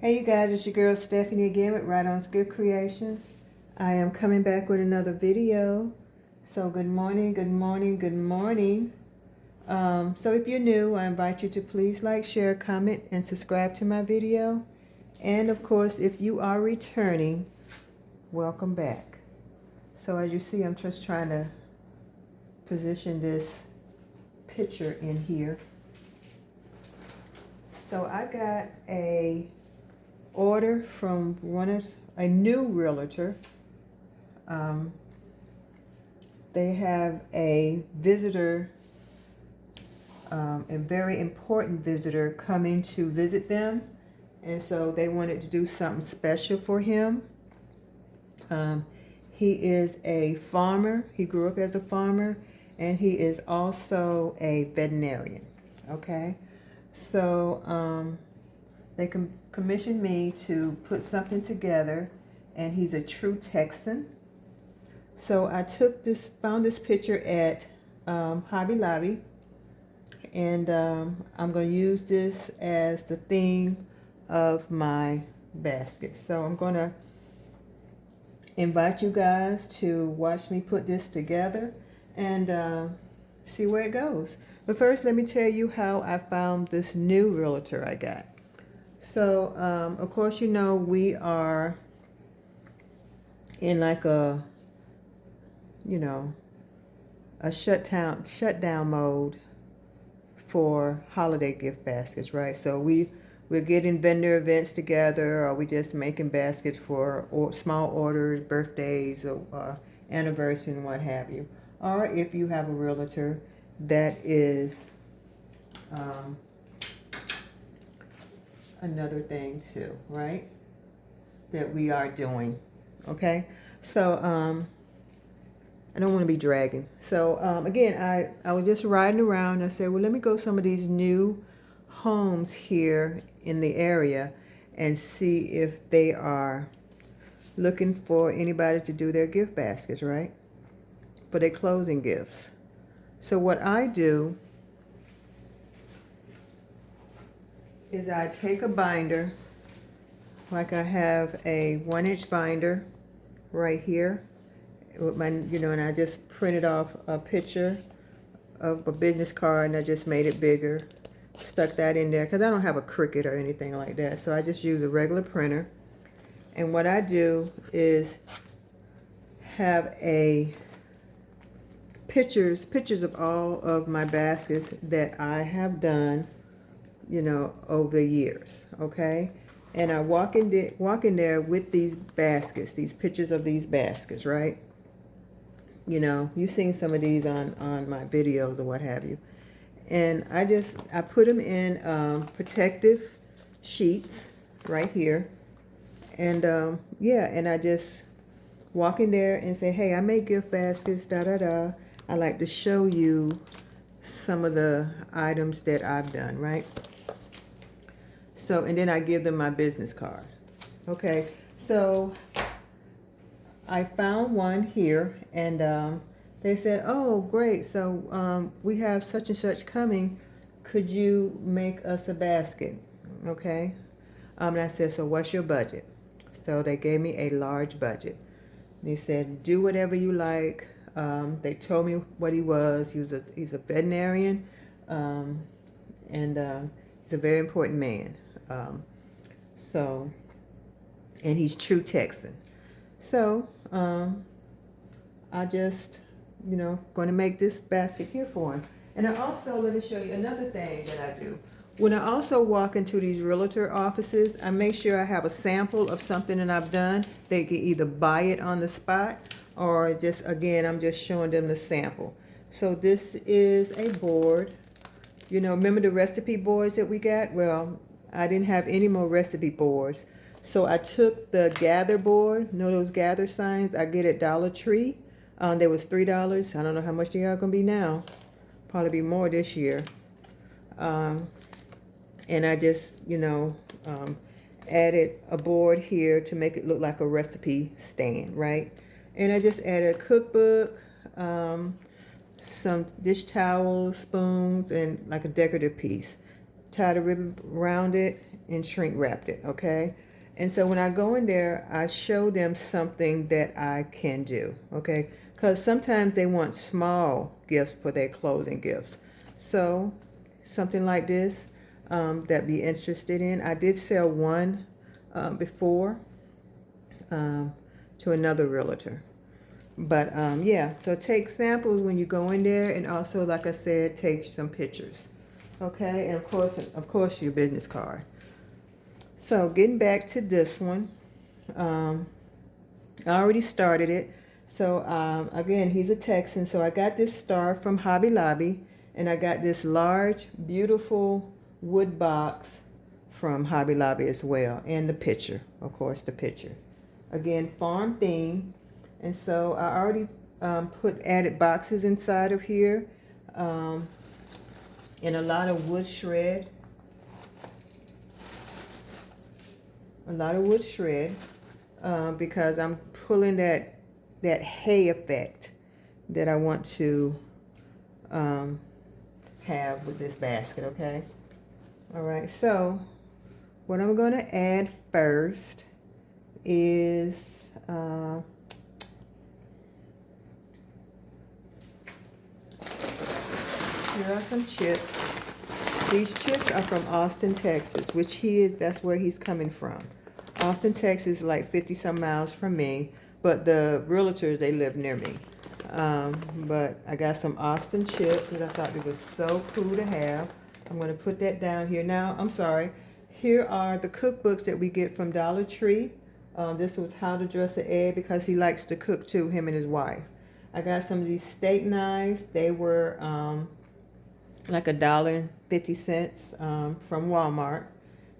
Hey you guys, it's your girl Stephanie again with Realtor Basket Creations. I am coming back with another video. So good morning, good morning, good morning. So if you're new, I invite you to please like, share, comment, and subscribe to my video. And of course, if you are returning, welcome back. So as you see, I'm just trying to position this picture in here. So I got a order from a new realtor. They have a visitor, a very important visitor coming to visit them, and so they wanted to do something special for him. He is a farmer. He grew up as a farmer, and he is also a veterinarian. Okay, so they commissioned me to put something together, and he's a true Texan. So I found this picture at Hobby Lobby, and I'm going to use this as the theme of my basket. So I'm going to invite you guys to watch me put this together and see where it goes. But first, let me tell you how I found this new realtor I got. So, of course, you know, we are in like a shutdown mode for holiday gift baskets, right? So we're getting vendor events together, or we just making baskets for small orders, birthdays, or anniversary, and what have you. Or if you have a realtor that is another thing too, right? That we are doing. Okay, so I don't want to be dragging. So again, I was just riding around. And I said, well, let me go some of these new homes here in the area and see if they are looking for anybody to do their gift baskets, right? For their closing gifts. So what I do is I take a binder, like I have a 1-inch binder right here with my, and I just printed off a picture of a business card, and I just made it bigger, stuck that in there because I don't have a Cricut or anything like that. So I just use a regular printer, and what I do is have pictures of all of my baskets that I have done, over the years. Okay, and I walk in there with these baskets, these pictures of these baskets, right? You've seen some of these on my videos or what have you. And I put them in protective sheets right here. And yeah, and I just walk in there and say, hey, I make gift baskets, da da da. I like to show you some of the items that I've done, right? So, and then I give them my business card. Okay, so I found one here, and they said, oh, great, so we have such and such coming. Could you make us a basket? Okay. And I said, so what's your budget? So they gave me a large budget. They said, do whatever you like. They told me what he was. He's a veterinarian, and he's a very important man. And he's true Texan. So I just, going to make this basket here for him. And I also, let me show you another thing that I do. When I also walk into these realtor offices, I make sure I have a sample of something that I've done. They can either buy it on the spot, or just, again, I'm just showing them the sample. So this is a board. Remember the recipe boards that we got? Well, I didn't have any more recipe boards. So I took the gather board, those gather signs I get at Dollar Tree. They was $3. I don't know how much they are gonna be now. Probably be more this year. And I just, added a board here to make it look like a recipe stand, right? And I just added a cookbook, some dish towels, spoons, and like a decorative piece. Tied a ribbon around it, and shrink wrapped it, okay? And so when I go in there, I show them something that I can do, okay? Because sometimes they want small gifts for their closing gifts. So something like this that be interested in. I did sell one before to another realtor. But yeah, so take samples when you go in there, and also, like I said, take some pictures. Okay, and of course, your business card. So getting back to this one, I already started it. So again, he's a Texan. So I got this star from Hobby Lobby, and I got this large, beautiful wood box from Hobby Lobby as well, and the picture, of course, the picture. Again, farm theme, and so I already put added boxes inside of here, and a lot of wood shred. Because I'm pulling that hay effect that I want to have with this basket, okay? All right, so what I'm going to add first is here are some chips. These chips are from Austin, Texas, which that's where he's coming from. Austin, Texas, like 50 some miles from me, but the realtors, they live near me. But I got some Austin chips that I thought it was so cool to have. I'm going to put that down here. Now, I'm sorry. Here are the cookbooks that we get from Dollar Tree. This was How to Dress an Egg, because he likes to cook too, him and his wife. I got some of these steak knives. They were like $1.50 from Walmart.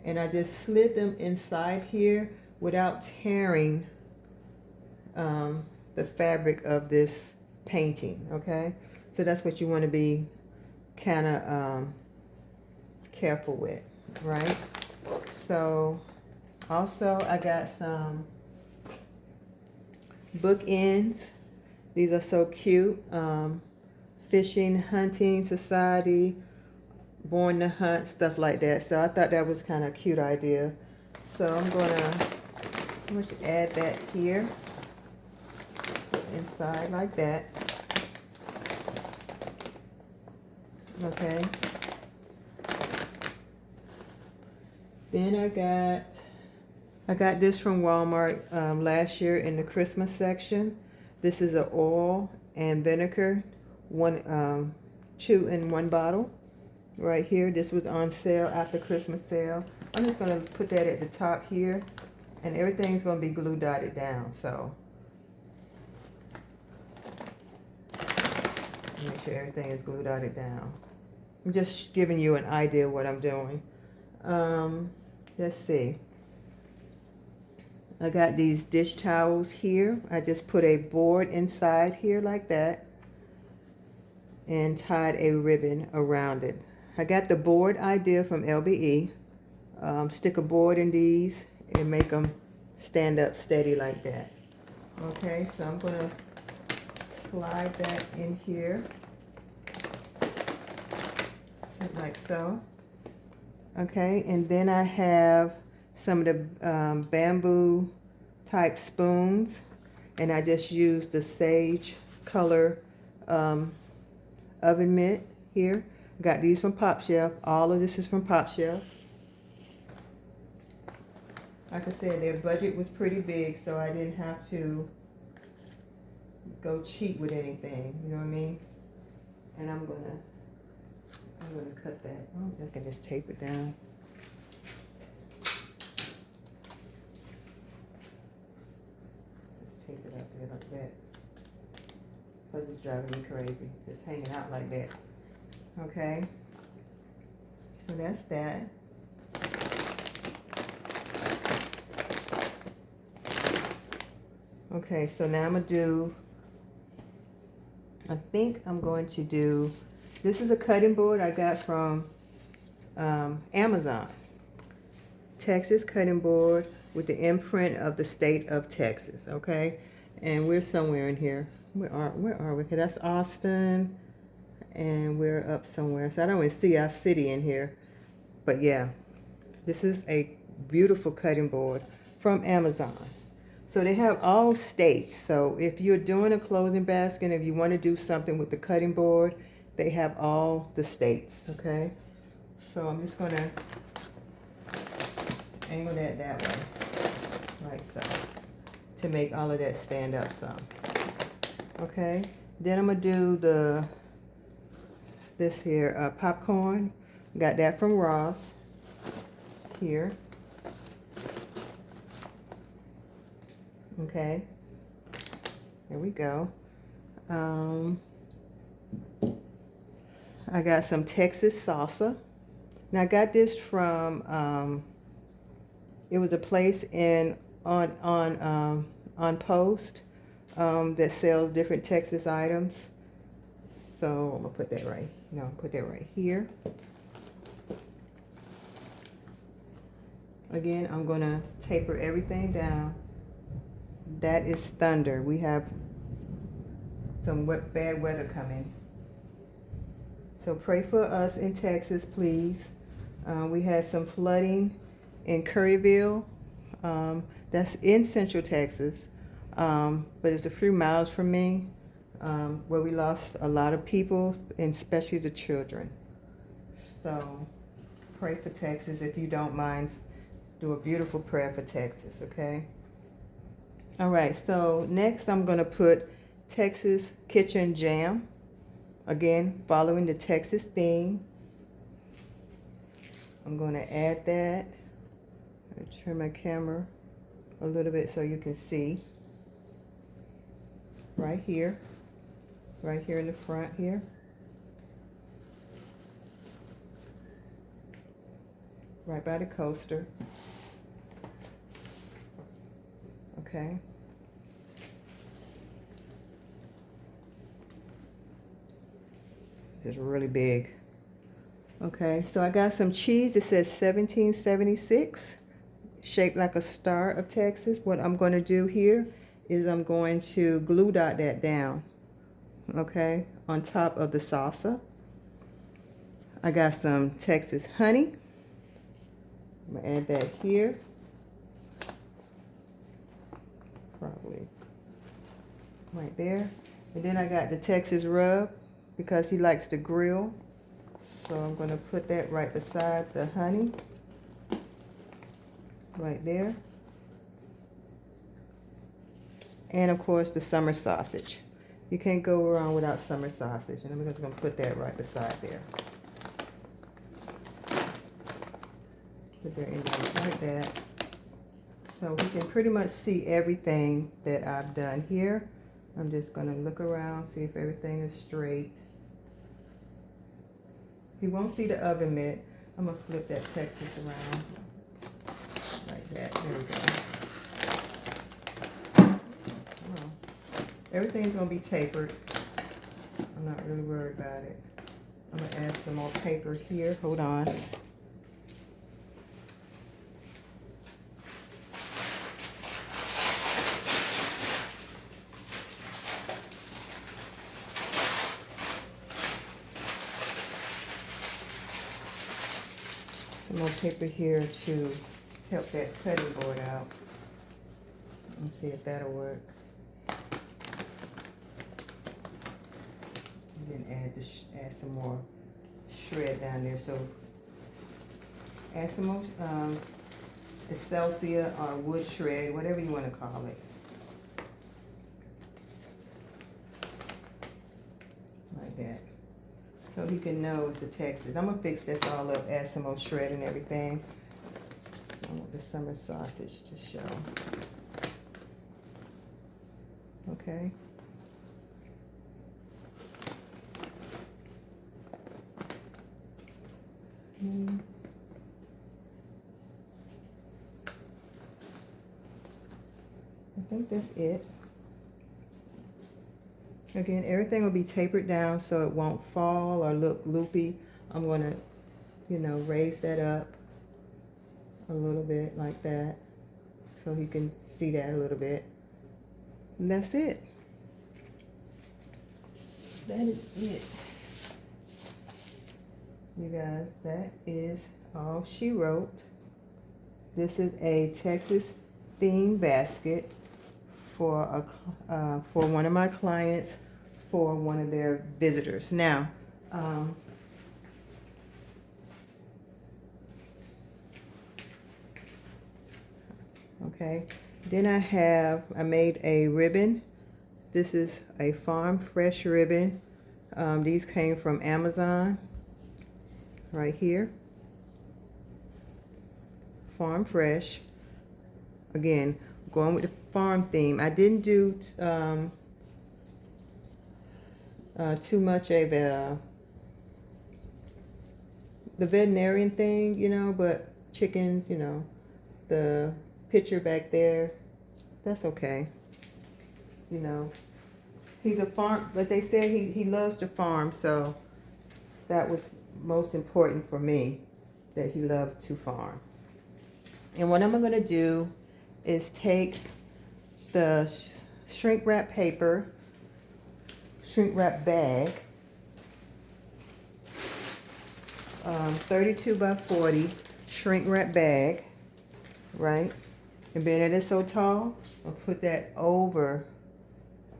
And I just slid them inside here without tearing the fabric of this painting, okay? So that's what you want to be kind of careful with, right? So also I got some bookends. These are so cute. Fishing, Hunting Society, Born to Hunt, stuff like that. So I thought that was kind of a cute idea. So I'm going to add that here, inside like that. Okay. Then I got this from Walmart last year in the Christmas section. This is an oil and vinegar, 2-in-1 bottle. Right here, this was on sale after Christmas sale. I'm just going to put that at the top here, and everything's going to be glue dotted down. So make sure everything is glue dotted down. I'm just giving you an idea of what I'm doing. Let's see. I got these dish towels here. I just put a board inside here like that and tied a ribbon around it. I got the board idea from LBE. Stick a board in these and make them stand up steady like that. Okay, so I'm going to slide that in here, like so. Okay, and then I have some of the bamboo type spoons, and I just used the sage color oven mitt here. Got these from Pop Shelf. All of this is from Pop Shelf. Like I said, their budget was pretty big, so I didn't have to go cheap with anything. You know what I mean? And I'm gonna cut that. Oh, I can just tape it down. Just tape it up there like that. Because it's driving me crazy. Just hanging out like that. Okay. So that's that. Okay, so now I'm going to do, I think I'm going to do, this is a cutting board I got from Amazon. Texas cutting board with the imprint of the state of Texas, okay? And we're somewhere in here. Where are we? Okay, that's Austin, and we're up somewhere. So I don't even see our city in here. But yeah, This is a beautiful cutting board from Amazon. So they have all states. So if you're doing a clothing basket, if you want to do something with the cutting board, they have all the states, okay? So I'm just gonna angle that way, like so, to make all of that stand up some. Okay, then I'm gonna do this here popcorn. Got that from Ross here. Okay, there we go. I got some Texas salsa. Now I got this from it was a place on Post that sells different Texas items. So I'm gonna put that right. No, put that right here. Again, I'm gonna taper everything down. That is thunder. We have some bad weather coming. So pray for us in Texas, please. We had some flooding in Curryville. That's in Central Texas, but it's a few miles from me, where we lost a lot of people, and especially the children. So pray for Texas. If you don't mind, do a beautiful prayer for Texas, okay? All right, so next I'm going to put Texas Kitchen Jam. Again, following the Texas theme. I'm going to add that. I'll turn my camera a little bit so you can see. Right here in the front here. Right by the coaster. Okay. It's really big. Okay, so I got some cheese. It says 1776, shaped like a star of Texas. What I'm going to do here is I'm going to glue dot that down, okay, on top of the salsa. I got some Texas honey. I'm going to add that here. Probably right there. And then I got the Texas rub because he likes to grill. So I'm going to put that right beside the honey. Right there. And of course the summer sausage. You can't go wrong without summer sausage. And I'm just going to put that right beside there. Put that in there like that. So we can pretty much see everything that I've done here. I'm just going to look around, see if everything is straight. You won't see the oven mitt. I'm going to flip that Texas around. Like that. There we go. Well, everything's going to be tapered. I'm not really worried about it. I'm going to add some more paper here. Hold on. Some more paper here to help that cutting board out. Let's see if that'll work. And then add some more shred down there. So add some more Excelsior or wood shred, whatever you want to call it. Like that. So he can know it's a Texas. I'm going to fix this all up, add some more shred and everything. I want the summer sausage to show. Okay. I think that's it. Again, everything will be tapered down so it won't fall or look loopy. I'm going to, raise that up a little bit like that so you can see that a little bit. And that's it. That is it. You guys, that is all she wrote. This is a Texas themed basket for one of my clients, for one of their visitors. Now, okay, then I made a ribbon. This is a farm fresh ribbon. These came from Amazon, right here. Farm fresh. Again, going with the farm theme. I didn't do too much of the veterinarian thing, you know, but chickens, you know, the picture back there, that's okay. You know, he's a farm, but they said he loves to farm, so that was most important for me, that he loved to farm. And what I'm going to do is take the shrink wrap paper, shrink wrap bag, 32 by 40 shrink wrap bag, right? And being that it's so tall, I'll put that over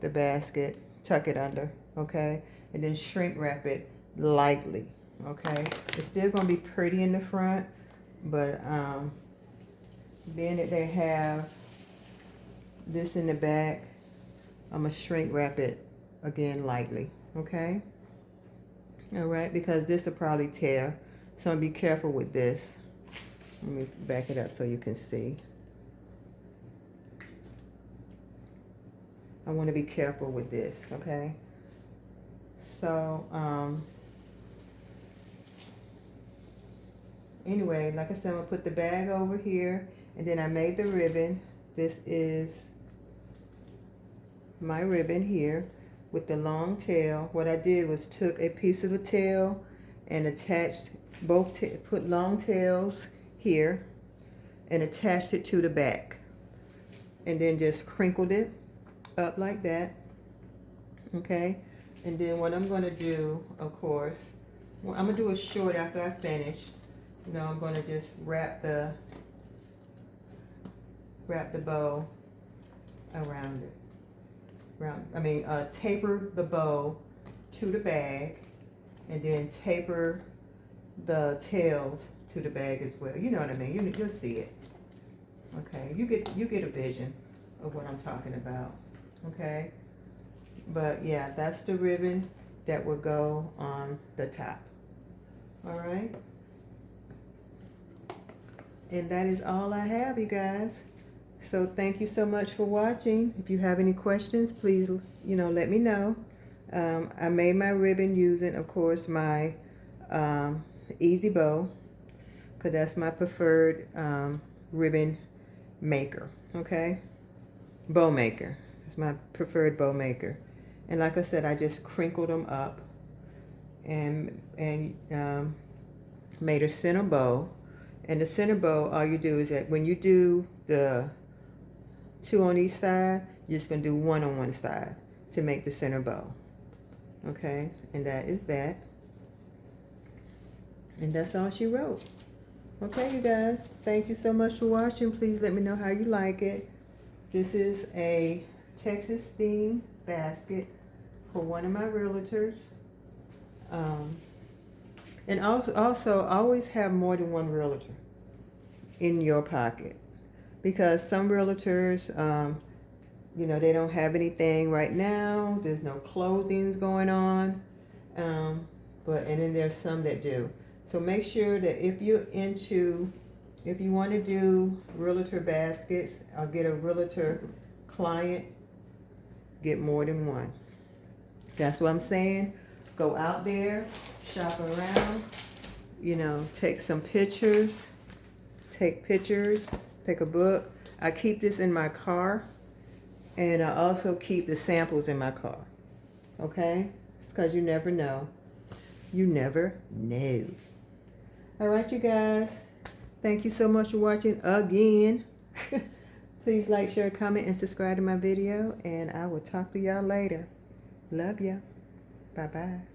the basket, tuck it under, okay? And then shrink wrap it lightly, okay? It's still gonna be pretty in the front, but being that they have this in the back, I'm gonna shrink wrap it again lightly, okay? All right, because this will probably tear, so be careful with this. Let me back it up so you can see. I want to be careful with this, okay? So, anyway, like I said, I'm gonna put the bag over here, and then I made the ribbon. This is my ribbon here with the long tail. What I did was took a piece of the tail and attached put long tails here and attached it to the back, and then just crinkled it up like that, okay? And then what I'm going to do, of course, well, I'm going to do a short after I finish. You know, I'm going to just wrap the bow around it. Taper the bow to the bag, and then taper the tails to the bag as well. You know what I mean? You'll see it. Okay, you get a vision of what I'm talking about. Okay, but yeah, that's the ribbon that will go on the top. All right, and that is all I have, you guys. So thank you so much for watching. If you have any questions, please, you know, let me know. I made my ribbon using, of course, my Easy Bow, because that's my preferred ribbon maker. Okay, bow maker. It's my preferred bow maker. And like I said, I just crinkled them up and made a center bow. And the center bow, all you do is that when you do the two on each side, you're just going to do one on one side to make the center bow. Okay, and that is that. And that's all she wrote. Okay, you guys, thank you so much for watching. Please let me know how you like it. This is a Texas themed basket for one of my realtors. And also always have more than one realtor in your pocket, because some realtors, you know, they don't have anything right now. There's no closings going on, and then there's some that do. So make sure that if you want to do realtor baskets or get a realtor client, get more than one. That's what I'm saying. Go out there, shop around, you know, take some pictures, take a book. I keep this in my car, and I also keep the samples in my car. Okay? It's because you never know. You never know. All right, you guys. Thank you so much for watching again. Please like, share, comment, and subscribe to my video, and I will talk to y'all later. Love ya. Bye-bye.